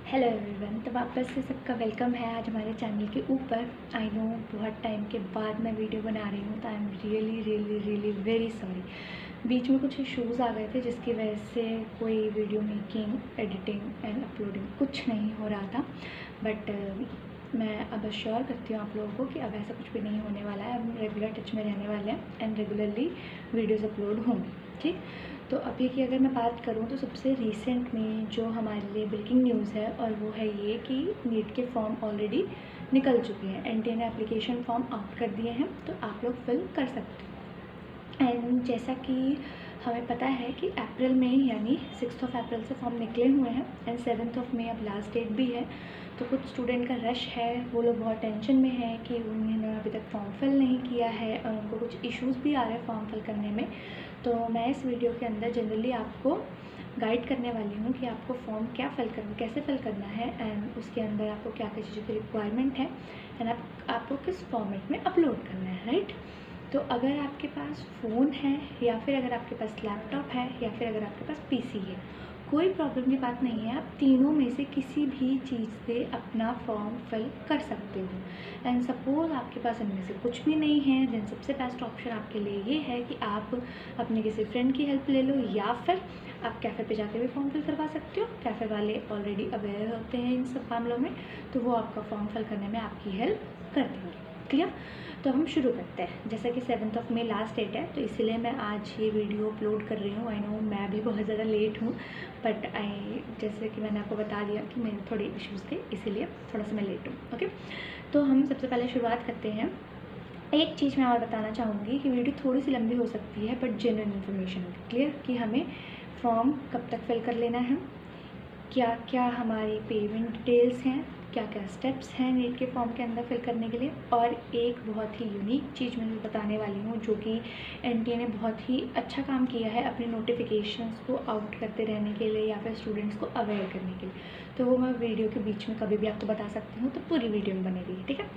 Hello everyone. तो वापस से सबका वेलकम है आज हमारे चैनल के ऊपर। आई नो बहुत टाइम के बाद मैं वीडियो बना रही हूँ, तो I am really very sorry. बीच में कुछ इश्यूज़ आ गए थे जिसकी वजह से कोई video making, editing and uploading कुछ नहीं हो रहा था। बट मैं अब अश्योर करती हूँ आप लोगों को कि अब ऐसा कुछ भी नहीं होने वाला है। अब रेगुलर टच में रहने वाले हैं एंड रेगुलरली वीडियोज़ अपलोड होंगी। ठीक, तो अभी की अगर मैं बात करूँ तो सबसे रीसेंट में जो हमारे लिए ब्रेकिंग न्यूज़ है और वो है ये कि नीट के फॉर्म ऑलरेडी निकल चुके हैं। एनटीए ने एप्लीकेशन फॉर्म आउट कर दिए हैं, तो आप लोग फिल कर सकते हो। एंड जैसा कि हमें पता है कि अप्रैल में यानी 6 अप्रैल से फॉर्म निकले हुए हैं एंड 7 मई अब लास्ट डेट भी है। तो कुछ स्टूडेंट का रश है, वो लोग बहुत टेंशन में है कि उन्होंने अभी तक फॉर्म फिल नहीं किया है और उनको कुछ इश्यूज़ भी आ रहे हैं फॉर्म फिल करने में। तो मैं इस वीडियो के अंदर जनरली आपको गाइड करने वाली हूँ कि आपको फॉर्म कैसे फिल करना है एंड उसके अंदर आपको क्या क्या चीज़ों की रिक्वायरमेंट है एंड आपको किस फॉर्मेट में अपलोड करना है, राइट। तो अगर आपके पास फ़ोन है या फिर अगर आपके पास लैपटॉप है या फिर अगर आपके पास पीसी है, कोई प्रॉब्लम की बात नहीं है। आप तीनों में से किसी भी चीज़ से अपना फॉर्म फिल कर सकते हो। एंड सपोज़ आपके पास इनमें से कुछ भी नहीं है, देन सबसे बेस्ट ऑप्शन आपके लिए ये है कि आप अपने किसी फ्रेंड की हेल्प ले लो या फिर आप कैफ़े पे जाके भी फॉर्म फिल करवा सकते हो। कैफ़े वाले ऑलरेडी अवेयर होते हैं इन सब मामलों में, तो वो आपका फॉर्म फिल करने में आपकी हेल्प कर देंगे। क्लियर। तो हम शुरू करते हैं। जैसा कि 7 मई लास्ट डेट है, तो इसीलिए मैं आज ये वीडियो अपलोड कर रही हूँ। आई नो मैं भी बहुत ज़्यादा लेट हूँ, बट जैसे कि मैंने आपको बता दिया कि मेरे थोड़े इश्यूज़ थे, इसीलिए थोड़ा सा मैं लेट हूँ। ओके, तो हम सबसे पहले शुरुआत करते हैं। एक चीज़ मैं और बताना चाहूँगी कि वीडियो थोड़ी सी लंबी हो सकती है बट जेन्युइन इन्फॉर्मेशन होगी। क्लियर, कि हमें फॉर्म कब तक फिल कर लेना है, क्या क्या हमारी पेमेंट डिटेल्स हैं, क्या क्या स्टेप्स हैं नीट के फॉर्म के अंदर फिल करने के लिए। और एक बहुत ही यूनिक चीज़ मैं बताने वाली हूँ जो कि एनटीए ने बहुत ही अच्छा काम किया है अपने नोटिफिकेशंस को आउट करते रहने के लिए या फिर स्टूडेंट्स को अवेयर करने के लिए। तो वो मैं वीडियो के बीच में कभी भी आपको बता सकती हूँ, तो पूरी वीडियो में बने रहिए, ठीक है।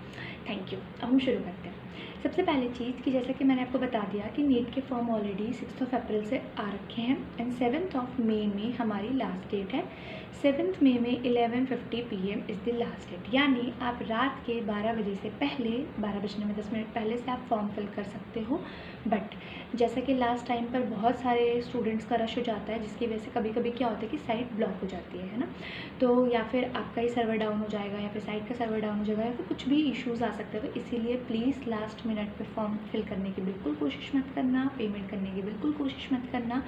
Thank you. अब हम शुरू करते हैं। सबसे पहले चीज़ कि जैसा कि मैंने आपको बता दिया कि नीट के फॉर्म ऑलरेडी 6 अप्रैल से आ रखे हैं एंड 7 मई में हमारी लास्ट डेट है। 7 मई में 11:50 PM is the last date, यानी आप रात के 12 बजे से पहले, 12 बजने में 10 मिनट पहले से आप फॉर्म फिल कर सकते हो। बट जैसा कि लास्ट टाइम पर बहुत सारे स्टूडेंट्स का रश हो जाता है, जिसकी वजह से कभी कभी क्या होता है कि साइट ब्लॉक हो जाती है ना। तो या फिर आपका ही सर्वर डाउन हो जाएगा या फिर साइट का सर्वर डाउन हो जाएगा या फिर कुछ भी इश्यूज़ आ सकते हैं। तो इसीलिए प्लीज़ लास्ट मिनट पे फॉर्म फिल करने की बिल्कुल कोशिश मत करना, पेमेंट करने की बिल्कुल कोशिश मत करना।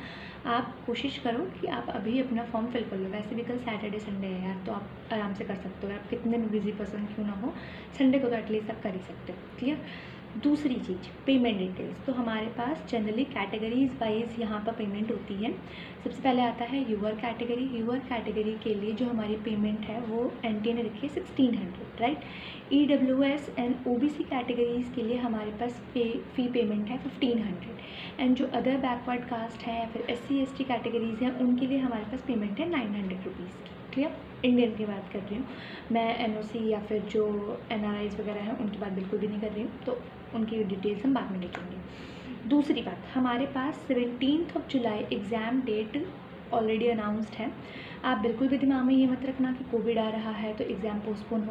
आप कोशिश करो कि आप अभी अपना फॉर्म फिल कर लो। वैसे भी कल सैटरडे संडे है यार, तो आप आराम से कर सकते हो। आप कितने भी बिजी पर्सन क्यों ना हो, संडे को तो एटलीस्ट आप कर ही सकते हो। क्लियर। दूसरी चीज़, पेमेंट डिटेल्स। तो हमारे पास जनरली कैटेगरीज वाइज यहाँ पर पेमेंट होती है। सबसे पहले आता है यूआर कैटेगरी। यूआर कैटेगरी के लिए जो हमारी पेमेंट है वो एनटीए ने रखी है 1600, right. EWS and OBC categories के लिए हमारे पास फ़ी पेमेंट है 1500 एंड जो अदर बैकवर्ड कास्ट है या फिर एससी एसटी कैटेगरीज हैं उनके लिए हमारे पास पेमेंट है 900 रुपीज़ की। क्लियर। इंडियन की बात कर रही हूँ मैं, एनओसी या फिर जो एनआरआईज वगैरह हैं उनकी बात बिल्कुल भी नहीं कर रही हूँ, तो उनकी डिटेल्स हम बाद में देखेंगे। दूसरी बात, हमारे पास 17 जुलाई एग्ज़ाम डेट ऑलरेडी अनाउंस्ड है। आप बिल्कुल भी दिमाग में ये मत रखना कि कोविड आ रहा है तो एग्ज़ाम पोस्टपोन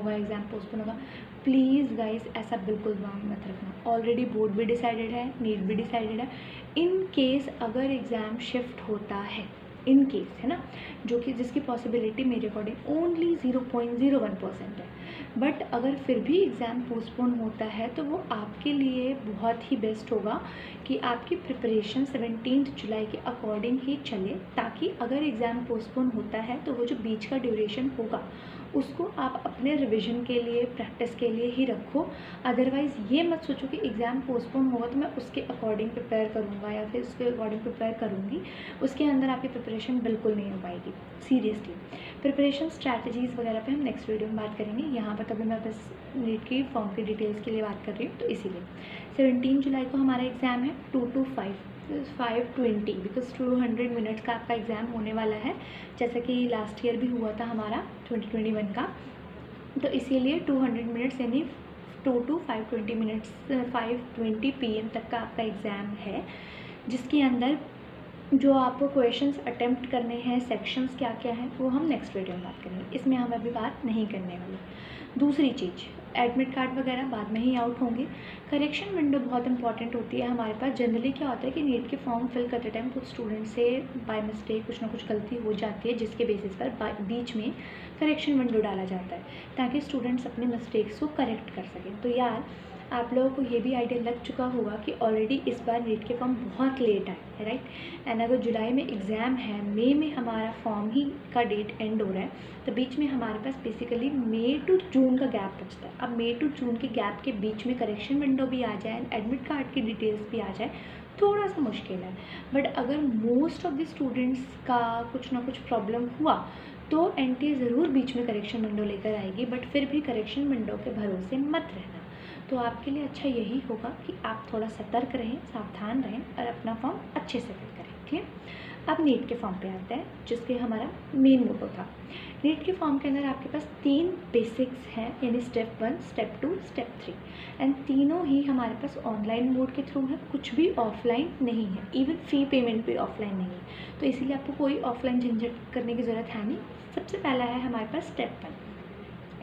होगा। प्लीज़ गाइस, ऐसा बिल्कुल दिमाग में मत रखना। ऑलरेडी बोर्ड भी डिसाइडेड है, नीट भी डिसाइडेड है। इन केस अगर एग्ज़ाम शिफ्ट होता है, इन केस है ना, जो कि जिसकी पॉसिबिलिटी मेरे अकॉर्डिंग ओनली 0.01% है, बट अगर फिर भी एग्ज़ाम पोस्टपोन होता है तो वो आपके लिए बहुत ही बेस्ट होगा कि आपकी प्रिपरेशन 17 जुलाई के अकॉर्डिंग ही चले, ताकि अगर एग्ज़ाम पोस्टपोन होता है तो वो जो बीच का ड्यूरेशन होगा उसको आप अपने रिवीजन के लिए, प्रैक्टिस के लिए ही रखो। अदरवाइज़ ये मत सोचो कि एग्ज़ाम पोस्टपोन होगा तो मैं उसके अकॉर्डिंग प्रिपेयर करूँगा या फिर उसके अकॉर्डिंग प्रिपेयर करूँगी, उसके अंदर आपकी प्रिपरेशन बिल्कुल नहीं हो पाएगी। सीरियसली, प्रिपरेशन स्ट्रैटेजीज़ वगैरह पे हम नेक्स्ट वीडियो में बात करेंगे। यहाँ पर कभी मैं बस नीट की फॉर्म की डिटेल्स के लिए बात कर रही हूँ, तो इसीलिए 17 जुलाई को हमारा एग्ज़ाम है 2 to 5:20 बिकॉज 200 मिनट्स का आपका एग्ज़ाम होने वाला है, जैसा कि लास्ट ईयर भी हुआ था हमारा 2021 का। तो इसीलिए 200 मिनट्स यानी 2 to 5:20 PM तक का आपका एग्ज़ाम है, जिसके अंदर जो आपको क्वेश्चंस अटेम्प्ट करने हैं, सेक्शंस क्या क्या हैं, वो हम नेक्स्ट वीडियो में बात करेंगे, इसमें हम अभी बात नहीं करने वाले। दूसरी चीज़, एडमिट कार्ड वगैरह बाद में ही आउट होंगे। करेक्शन विंडो बहुत इंपॉर्टेंट होती है हमारे पास। जनरली क्या होता है कि नीट के फॉर्म फिल करते टाइम कुछ स्टूडेंट से बाय मिस्टेक कुछ ना कुछ गलती हो जाती है, जिसके बेसिस पर बीच में करेक्शन विंडो डाला जाता है ताकि स्टूडेंट्स अपने मिस्टेक्स को करेक्ट कर सकें। तो यार आप लोगों को ये भी आइडिया लग चुका होगा कि ऑलरेडी इस बार नीट के फॉर्म बहुत लेट आए है, राइट। एंड अगर जुलाई में एग्ज़ाम है, मई में हमारा फॉर्म ही का डेट एंड हो रहा है, तो बीच में हमारे पास बेसिकली मई टू जून का गैप बचता है। अब मई टू जून के गैप के बीच में करेक्शन विंडो भी आ जाए, एडमिट कार्ड की डिटेल्स भी आ जाए, थोड़ा सा मुश्किल है। बट अगर मोस्ट ऑफ द स्टूडेंट्स का कुछ ना कुछ प्रॉब्लम हुआ तो एनटीए ज़रूर बीच में करेक्शन विंडो लेकर आएगी, बट फिर भी करेक्शन विंडो के भरोसे मत रहना। तो आपके लिए अच्छा यही होगा कि आप थोड़ा सतर्क रहें, सावधान रहें और अपना फॉर्म अच्छे से फिल करें। ठीक है। अब नीट के फॉर्म पे आते हैं, जिसके हमारा मेन मोटो था। नीट के फॉर्म के अंदर आपके पास 3 बेसिक्स हैं, यानी स्टेप 1, स्टेप 2, स्टेप 3, एंड तीनों ही हमारे पास ऑनलाइन मोड के थ्रू है, कुछ भी ऑफलाइन नहीं है, इवन फ़ी पेमेंट भी ऑफलाइन नहीं है। तो इसीलिए आपको कोई ऑफलाइन झंझट करने की ज़रूरत है नहीं। सबसे पहला है हमारे पास स्टेप 1।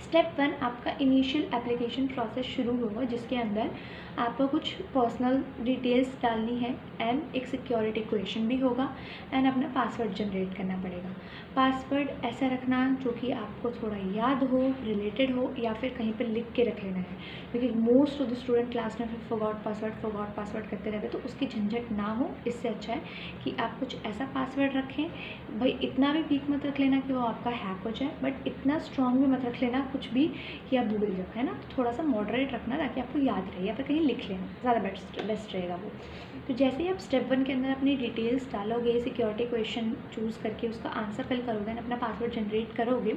स्टेप 1 आपका इनिशियल एप्लीकेशन प्रोसेस शुरू होगा, जिसके अंदर आपको कुछ पर्सनल डिटेल्स डालनी है एंड एक सिक्योरिटी क्वेश्चन भी होगा एंड अपना पासवर्ड जनरेट करना पड़ेगा। पासवर्ड ऐसा रखना जो कि आपको थोड़ा याद हो, रिलेटेड हो, या फिर कहीं पर लिख के रख लेना है, क्योंकि most of the student class में फिर फॉरगॉट पासवर्ड करते रहते, तो उसकी झंझट ना हो। इससे अच्छा है कि आप कुछ ऐसा पासवर्ड रखें, भाई इतना भी वीक मत रख लेना कि वो आपका हैक हो जाए, बट इतना स्ट्रॉन्ग भी मत रख लेना कुछ भी कि आप भूल जाओ, है ना। तो थोड़ा सा मॉडरेट रखना ताकि आपको याद रहे, या फिर कहीं लिख लेना, ज़्यादा बेस्ट रहेगा वो। तो जैसे ही आप स्टेप 1 के अंदर अपनी डिटेल्स डालोगे, सिक्योरिटी क्वेश्चन चूज़ करके उसका आंसर फिल करोगे, अपना पासवर्ड जनरेट करोगे,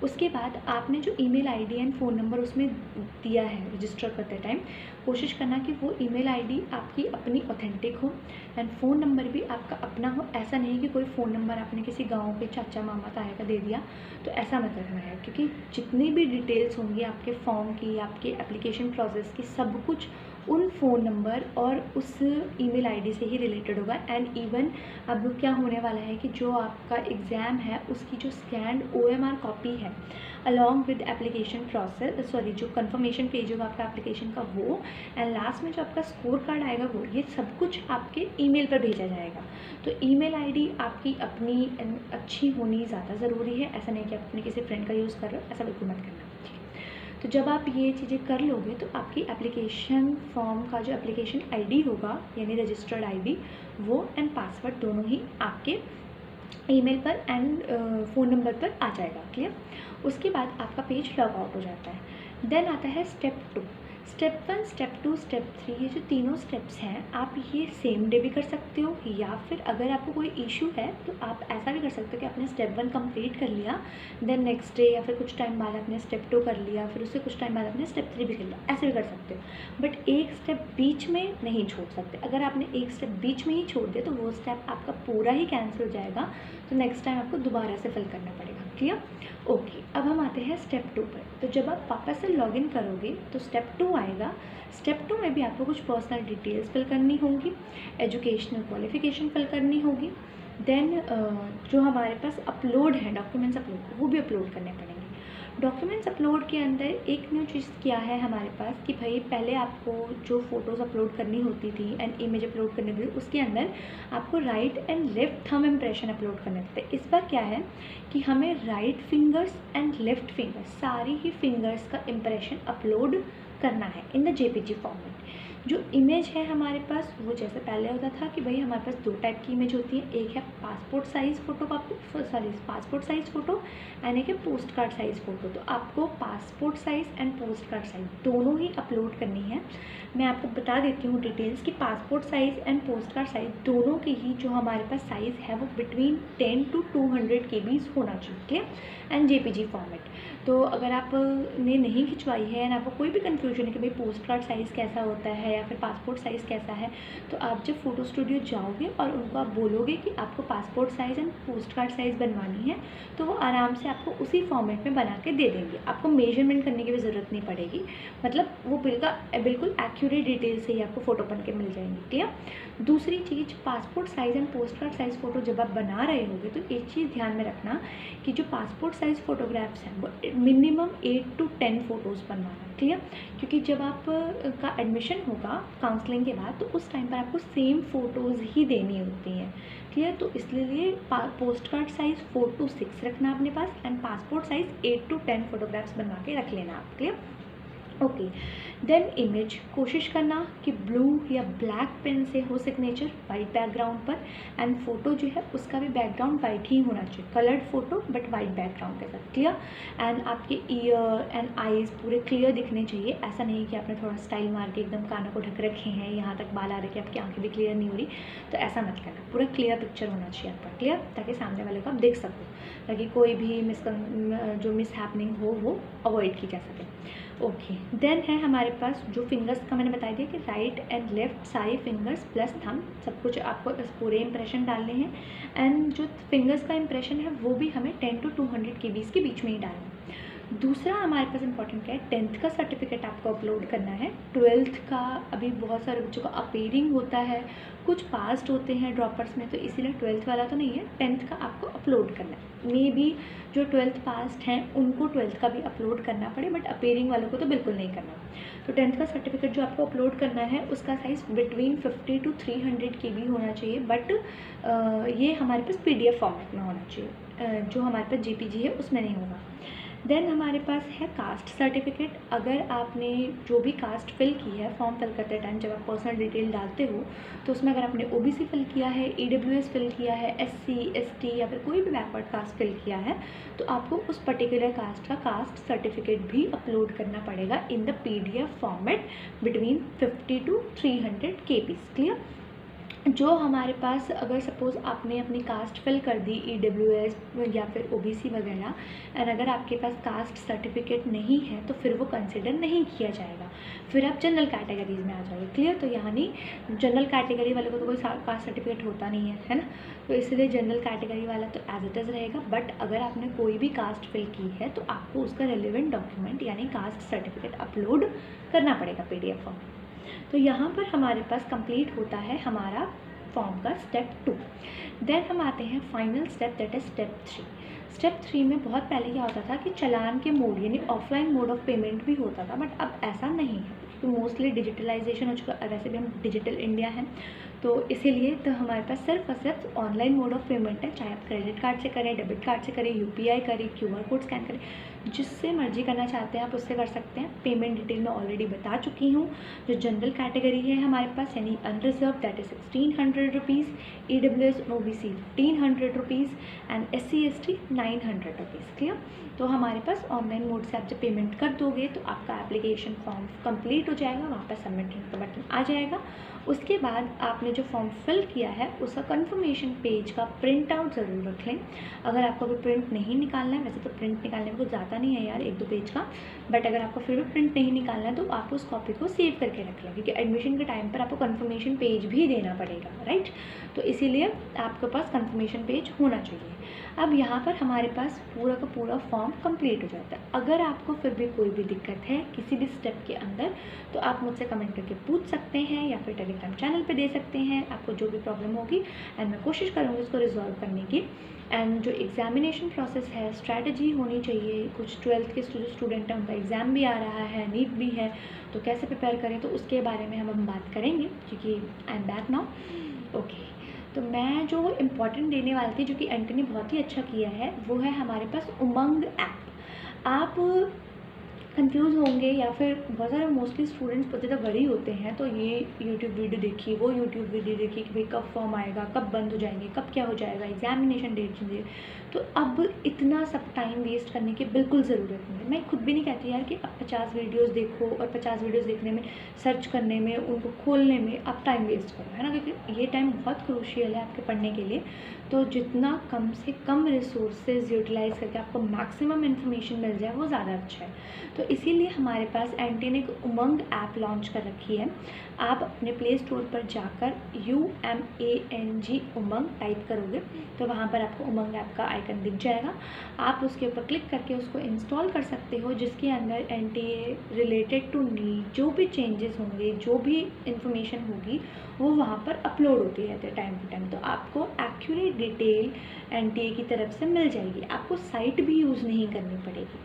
उसके बाद आपने जो email ID and phone number उसमें दिया है रजिस्टर करते टाइम, कोशिश करना कि वो ईमेल आईडी आपकी अपनी ऑथेंटिक हो एंड फ़ोन नंबर भी आपका अपना हो। ऐसा नहीं कि कोई फ़ोन नंबर आपने किसी गाँव के चाचा मामा ताया का दे दिया, तो ऐसा मत रखना है, क्योंकि जितनी भी डिटेल्स होंगी आपके फॉर्म की, आपके एप्लीकेशन प्रोसेस की, सब कुछ उन फ़ोन नंबर और उस ईमेल आईडी से ही रिलेटेड होगा। एंड इवन अब क्या होने वाला है कि जो आपका एग्ज़ाम है उसकी जो स्कैन्ड OMR कॉपी है अलॉन्ग विद एप्लीकेशन प्रोसेस, जो कंफर्मेशन पेज होगा आपका एप्लीकेशन का, वो एंड लास्ट में जो आपका स्कोर कार्ड आएगा वो, ये सब कुछ आपके ईमेल पर भेजा जाएगा। तो ईमेल आईडी आपकी अपनी अच्छी होनी ज़्यादा ज़रूरी है। ऐसा नहीं कि आप अपने किसी फ्रेंड का यूज़ कर रहे हो, ऐसा बिल्कुल मत करना। तो जब आप ये चीज़ें कर लोगे तो आपकी एप्लीकेशन फॉर्म का जो एप्लीकेशन आईडी होगा, यानी रजिस्टर्ड आईडी, वो एंड पासवर्ड दोनों ही आपके ईमेल पर एंड फ़ोन नंबर पर आ जाएगा। क्लियर। उसके बाद आपका पेज लॉग आउट हो जाता है। देन आता है स्टेप 2। स्टेप 1, स्टेप 2, स्टेप 3, ये जो तीनों स्टेप्स हैं आप ये सेम डे भी कर सकते हो, या फिर अगर आपको कोई इशू है तो आप ऐसा भी कर सकते हो कि आपने स्टेप 1 कंप्लीट कर लिया, देन नेक्स्ट डे या फिर कुछ टाइम बाद आपने स्टेप 2 कर लिया, फिर उससे कुछ टाइम बाद आपने स्टेप 3 भी कर लिया, ऐसे भी कर सकते हो। बट एक स्टेप बीच में नहीं छोड़ सकते। अगर आपने एक स्टेप बीच में ही छोड़ दिया तो वो स्टेप आपका पूरा ही कैंसिल हो जाएगा, तो नेक्स्ट टाइम आपको दोबारा से फिल करना पड़ेगा। क्लियर। ओके, अब हम आते हैं स्टेप 2 पर। तो जब आप वापस से लॉगिन करोगे तो स्टेप 2 आएगा। स्टेप 2 में भी आपको कुछ पर्सनल डिटेल्स फिल करनी होंगी, एजुकेशनल क्वालिफिकेशन फिल करनी होगी, देन जो हमारे पास अपलोड है डॉक्यूमेंट्स अपलोड, वो भी अपलोड करने पड़ेंगे। डॉक्यूमेंट्स अपलोड के अंदर एक न्यू चीज़ क्या है हमारे पास कि भाई पहले आपको जो फ़ोटोज़ अपलोड करनी होती थी एंड इमेज अपलोड करनी होती थी, उसके अंदर आपको right and left thumb impression upload करने होते हैं। इस बार क्या है कि हमें right fingers and left fingers, सारी ही फिंगर्स का इम्प्रेशन अपलोड करना है इन द JPG फॉर्मेट। जो इमेज है हमारे पास वो जैसे पहले होता था कि भाई हमारे पास 2 टाइप की इमेज होती है, एक है passport size passport size photo and एक है पोस्ट कार्ड साइज़ फ़ोटो। तो आपको passport size and post card size दोनों ही अपलोड करनी है। मैं आपको बता देती हूँ डिटेल्स कि passport size and post card size दोनों की ही जो हमारे पास साइज़ है वो बिटवीन 10 to 200 KB होना चाहिए एंड JPG फॉर्मेट। तो अगर आपने नहीं खिंचवाई है एंड आपको कोई भी कन्फ्यूजन है कि भाई पोस्ट कार्ड साइज़ कैसा होता है है या फिर पासपोर्ट साइज़ कैसा है, तो आप जब फ़ोटो स्टूडियो जाओगे और उनको आप बोलोगे कि आपको passport size and post card size बनवानी है, तो वो आराम से आपको उसी फॉर्मेट में बना के दे देंगे। आपको मेजरमेंट करने की भी ज़रूरत नहीं पड़ेगी, मतलब वो बिल्कुल एक्यूरेट डिटेल से ही आपको फ़ोटो बन के मिल जाएंगी। क्लियर। दूसरी चीज़, passport size and post card size photo जब आप बना रहे होगे तो एक चीज़ ध्यान में रखना कि जो पासपोर्ट साइज़ फ़ोटोग्राफ्स हैं वो मिनिमम 8 to 10 फ़ोटोज़ बनवाना। क्लियर। क्योंकि जब आप का एडमिशन होगा काउंसलिंग के बाद, तो उस टाइम पर आपको सेम फ़ोटोज़ ही देनी होती हैं। क्लियर। तो इसलिए पोस्ट कार्ड साइज़ 4 to 6 रखना अपने पास and passport size 8 to 10 photographs बनवा के रख लेना आप। क्लियर। ओके। देन इमेज कोशिश करना कि ब्लू या ब्लैक पेन से हो सिग्नेचर वाइट बैकग्राउंड पर, एंड फोटो जो है उसका भी बैकग्राउंड वाइट ही होना चाहिए, coloured photo but white background के साथ। क्लियर। एंड आपके ईयर एंड आईज पूरे क्लियर दिखने चाहिए, ऐसा नहीं कि आपने थोड़ा स्टाइल मार के एकदम कानों को ढक रखे हैं, यहाँ तक बाल आ रखे, आपकी आंखें भी क्लियर नहीं हो रही, तो ऐसा मत करना। पूरा क्लियर पिक्चर होना चाहिए आपका। क्लियर। ताकि सामने वाले को आप देख सको, ताकि कोई भी जो मिस हैपनिंग हो वो अवॉइड की जा सके। ओके। देन है हमारे पास जो फिंगर्स का मैंने बता दिया कि राइट एंड लेफ्ट सारे फिंगर्स प्लस थंब, सब कुछ आपको इस पूरे इंप्रेशन डालने हैं। एंड जो फिंगर्स का इंप्रेशन है वो भी हमें 10 to 200 kbs के बीच में ही डालना है। दूसरा हमारे पास इंपॉर्टेंट क्या है, 10th का सर्टिफिकेट आपको अपलोड करना है। 12th का अभी बहुत सारे बच्चों का अपीयरिंग होता है, कुछ पास्ट होते हैं ड्रॉपर्स में, तो इसीलिए 12th वाला तो नहीं है, 10th का आपको अपलोड करना है। मे बी जो 12th पास्ट हैं उनको 12th का भी अपलोड करना पड़े, बट अपीयरिंग वालों को तो बिल्कुल नहीं करना। तो 10th का सर्टिफिकेट जो आपको अपलोड करना है उसका साइज़ बिटवीन 50 to 300 kb होना चाहिए, बट ये हमारे पास PDF फॉर्मेट में होना चाहिए, जो हमारे पास JPG है उसमें नहीं होगा। देन हमारे पास है कास्ट सर्टिफिकेट। अगर आपने जो भी कास्ट फिल की है, फॉर्म फिल करते टाइम जब आप पर्सनल डिटेल डालते हो, तो उसमें अगर आपने OBC फिल किया है, EWS फिल किया है, SC ST या फिर कोई भी बैकवर्ड कास्ट फिल किया है, तो आपको उस पर्टिकुलर कास्ट का कास्ट सर्टिफिकेट भी अपलोड करना पड़ेगा in the PDF format between 50 to 300 kb। Clear. जो हमारे पास अगर सपोज़ आपने अपनी कास्ट फिल कर दी EWS या फिर OBC वगैरह, एंड अगर आपके पास कास्ट सर्टिफिकेट नहीं है तो फिर वो कंसिडर नहीं किया जाएगा, फिर आप जनरल कैटेगरीज में आ जाओगे। क्लियर। तो यानी जनरल कैटेगरी वाले को तो कोई कास्ट सर्टिफिकेट होता नहीं है ना, तो इसलिए जनरल कैटेगरी वाला तो एज इट इज़ रहेगा। बट अगर आपने कोई भी कास्ट फिल की है तो आपको उसका रेलिवेंट डॉक्यूमेंट यानी कास्ट सर्टिफिकेट अपलोड करना पड़ेगा PDF फॉर्म। तो यहाँ पर हमारे पास कंप्लीट होता है हमारा फॉर्म का स्टेप 2। देन हम आते हैं final step, that is step 3। Step 3 में बहुत पहले क्या होता था कि चालान के मोड यानी ऑफलाइन मोड ऑफ पेमेंट भी होता था, बट अब ऐसा नहीं है, तो मोस्टली डिजिटलाइजेशन हो चुका। वैसे भी हम डिजिटल इंडिया हैं, तो इसीलिए तो हमारे पास सिर्फ और सिर्फ ऑनलाइन मोड ऑफ पेमेंट है। चाहे आप क्रेडिट कार्ड से करें, डेबिट कार्ड से करें, UPI करें, QR कोड स्कैन करें, जिससे मर्जी करना चाहते हैं आप उससे कर सकते हैं। पेमेंट डिटेल मैं ऑलरेडी बता चुकी हूँ। जो जनरल कैटेगरी है हमारे पास यानी unreserved, that is 1600 rupees, EWS OBC 1500 rupees and SC ST 900 rupees. Clear. तो हमारे पास ऑनलाइन मोड से आप जब पेमेंट कर दोगे तो आपका एप्लीकेशन फॉर्म कंप्लीट हो जाएगा, वहाँ पर सबमिट का बटन आ जाएगा। उसके बाद आपने जो फॉर्म फिल किया है उसका कंफर्मेशन पेज का प्रिंट आउट ज़रूर रख लें। अगर आपको कोई प्रिंट नहीं निकालना है, वैसे तो प्रिंट निकालने में कुछ ज़्यादा नहीं है यार, 1-2 पेज का, बट अगर आपको फिर भी प्रिंट नहीं निकालना है तो आप उस कॉपी को सेव करके रख लें, क्योंकि एडमिशन के टाइम पर आपको कंफर्मेशन पेज भी देना पड़ेगा, राइट। तो इसीलिए आपके पास कंफर्मेशन पेज होना चाहिए। अब यहाँ पर हमारे पास पूरा का पूरा फॉर्म कंप्लीट हो जाता है। अगर आपको फिर भी कोई भी दिक्कत है किसी भी स्टेप के अंदर, तो आप मुझसे कमेंट करके पूछ सकते हैं या फिर टेलीग्राम चैनल पे दे सकते हैं, आपको जो भी प्रॉब्लम होगी, एंड मैं कोशिश करूँगी उसको रिजॉल्व करने की। एंड जो एग्जामिनेशन प्रोसेस है, स्ट्रैटेजी होनी चाहिए। कुछ 12th के जो स्टूडेंट हैं उनका एग्ज़ाम भी आ रहा है, नीट भी है, तो कैसे प्रिपेयर करें, तो उसके बारे में हम बात करेंगे, क्योंकि I am back now. Okay. तो मैं जो इम्पॉर्टेंट देने वाली थी, जो कि एंटी ने बहुत ही अच्छा किया है, वो है हमारे पास उमंग ऐप। आप कंफ्यूज होंगे या फिर बहुत सारे मोस्टली स्टूडेंट्स बहुत ज़्यादा वरी होते हैं, तो ये यूट्यूब वीडियो देखिए, वो यूट्यूब वीडियो देखिए कि भाई कब फॉर्म आएगा, कब बंद हो जाएंगे, कब क्या हो जाएगा, एग्जामिनेशन डेट चाहिए। तो अब इतना सब टाइम वेस्ट करने की बिल्कुल ज़रूरत नहीं है। मैं खुद भी नहीं कहती यार कि अब 50 वीडियोस देखो और 50 वीडियोस देखने में, सर्च करने में, उनको खोलने में अब टाइम वेस्ट करो, है ना, क्योंकि ये टाइम बहुत क्रूशियल है आपके पढ़ने के लिए। तो जितना कम से कम रिसोर्सेज यूटिलाइज़ करके आपको मैक्सिमम इन्फॉर्मेशन मिल जाए वो ज़्यादा अच्छा है। तो तो इसीलिए हमारे पास एनटीए ने एक उमंग ऐप लॉन्च कर रखी है। आप अपने प्ले स्टोर पर जाकर UMANG उमंग टाइप करोगे तो वहाँ पर आपको उमंग ऐप का आइकन दिख जाएगा। आप उसके ऊपर क्लिक करके उसको इंस्टॉल कर सकते हो, जिसके अंदर एनटीए रिलेटेड टू नीट जो भी चेंजेस होंगे, जो भी इंफॉर्मेशन होगी, वो वहाँ पर अपलोड होती रहती है टाइम टू टाइम। तो आपको एक्यूरेट डिटेल एनटीए की तरफ से मिल जाएगी, आपको साइट भी यूज़ नहीं करनी पड़ेगी।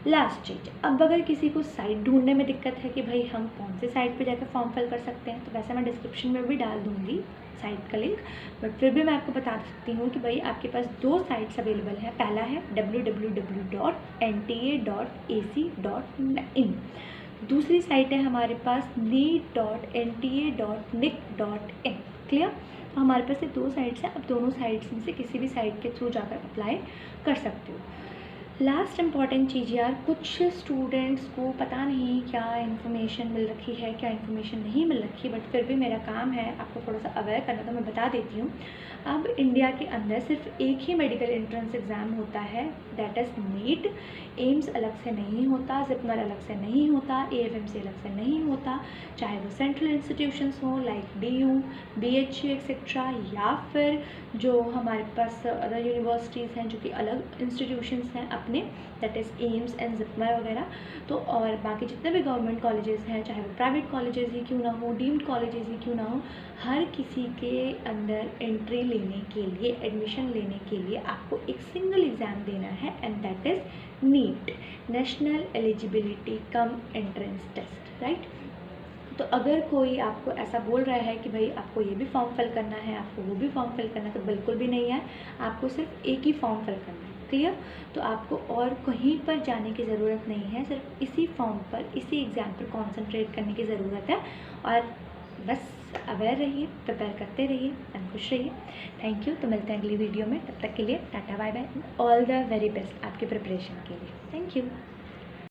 लास्ट चीज़, अब अगर किसी को साइट ढूंढने में दिक्कत है कि भाई हम कौन से साइट पे जाकर फॉर्म फिल कर सकते हैं, तो वैसे मैं डिस्क्रिप्शन में भी डाल दूँगी साइट का लिंक, बट फिर भी मैं आपको बता सकती हूँ कि भाई आपके पास 2 साइट्स अवेलेबल हैं। पहला है www.nta.ac.in, दूसरी साइट है हमारे पास neet.nta.nic.in। क्लियर? तो हमारे पास ये 2 साइट्स हैं। अब दोनों साइट्स में से किसी भी साइट के थ्रू जाकर अप्लाई कर सकते हो। लास्ट इम्पॉर्टेंट चीज़ यार, कुछ स्टूडेंट्स को पता नहीं क्या इन्फॉर्मेशन मिल रखी है, क्या इन्फॉर्मेशन नहीं मिल रखी, बट फिर भी मेरा काम है आपको थोड़ा सा अवेयर करना, तो मैं बता देती हूँ। अब इंडिया के अंदर सिर्फ एक ही मेडिकल एंट्रेंस एग्ज़ाम होता है, दैट इज़ नीट। एम्स अलग से नहीं होता, जिपमर अलग से नहीं होता, AFMC अलग से नहीं होता, चाहे वो सेंट्रल इंस्टीट्यूशंस हों लाइक DU, BHU एक्सेट्रा, या फिर जो हमारे पास अदर यूनिवर्सिटीज़ हैं जो कि अलग इंस्टीट्यूशंस हैं अपने, that is AIIMS and JIPMER वगैरह। तो और बाकी जितने भी गवर्नमेंट कॉलेजेस हैं, चाहे वो प्राइवेट कॉलेजेस ही क्यों ना हो, डीम्ड कॉलेजेस ही क्यों ना हो, हर किसी के अंदर एंट्री लेने के लिए, एडमिशन लेने के लिए आपको एक सिंगल एग्ज़ाम देना है, and that is NEET, national eligibility cum entrance test, right. तो अगर कोई आपको ऐसा बोल रहा है कि भाई आपको ये भी फॉर्म फिल करना है, आपको वो भी फॉर्म फिल करना है, तो बिल्कुल भी नहीं है, आपको सिर्फ एक ही फॉर्म फिल करना है। क्लियर? तो आपको और कहीं पर जाने की ज़रूरत नहीं है, सिर्फ इसी फॉर्म पर, इसी एग्ज़ाम पर कॉन्सेंट्रेट करने की ज़रूरत है। और बस अवेयर रहिए, प्रिपेयर करते रहिए एंड खुश रहिए। Thank you. तो मिलते हैं अगली वीडियो में, तब तक के लिए tata bye bye, all the very best आपके प्रिपरेशन के लिए। Thank you.